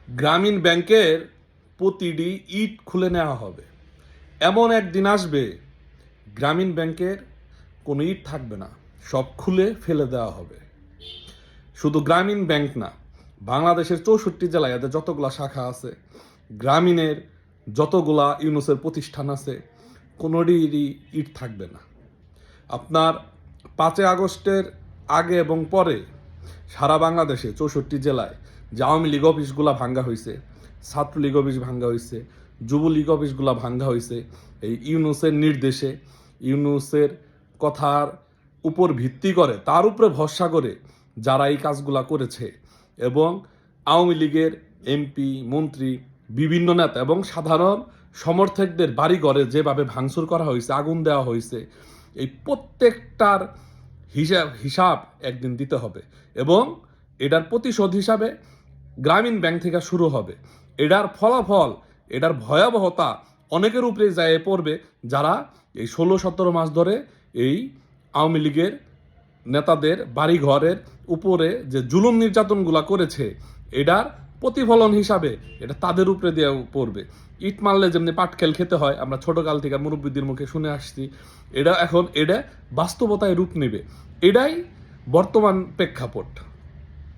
গ্রামীণ ব্যাংকের প্রতিটি ইট খুলে নেওয়া হবে। এমন একদিন আসবে গ্রামীণ ব্যাংকের কোনো ইট থাকবে না, সব খুলে ফেলে দেওয়া হবে। শুধু গ্রামীণ ব্যাংক না, বাংলাদেশের 64 জেলায় এদের যতগুলা শাখা আছে, গ্রামীণের যতগুলা ইউনুসের প্রতিষ্ঠান আছে, কোনোটিরই ইট থাকবে না। আপনার 5 আগস্টের আগে এবং পরে সারা বাংলাদেশে 64 জেলায় যে আওয়ামী লীগ অফিসগুলা ভাঙ্গা হয়েছে, ছাত্রলীগ অফিস ভাঙ্গা হয়েছে, যুবলীগ অফিসগুলা ভাঙ্গা হয়েছে, এই ইউনুসের নির্দেশে, ইউনুসের কথার উপর ভিত্তি করে, তার উপরে ভরসা করে যারা এই কাজগুলা করেছে, এবং আওয়ামী লীগের এমপি, মন্ত্রী, বিভিন্ন নেতা এবং সাধারণ সমর্থকদের বাড়িঘরে যেভাবে ভাঙচুর করা হয়েছে, আগুন দেওয়া হয়েছে, এই প্রত্যেকটার হিসাব একদিন দিতে হবে। এবং এটার প্রতিশোধ হিসাবে গ্রামীণ ব্যাংক থেকে শুরু হবে। এটার ফলাফল, এটার ভয়াবহতা অনেকের উপরে যায় পড়বে, যারা এই 16-17 মাস ধরে এই আওয়ামী লীগের নেতাদের বাড়িঘরের উপরে যে জুলুম নির্যাতনগুলা করেছে, এটার প্রতিফলন হিসাবে এটা তাদের উপরে দিয়ে পড়বে। ইট মারলে যেমনি পাটকেল খেতে হয়, আমরা ছোটকাল থেকে মুরব্বীদের মুখে শুনে আসছি, এটা বাস্তবতায় রূপ নেবে। এটাই বর্তমান প্রেক্ষাপট।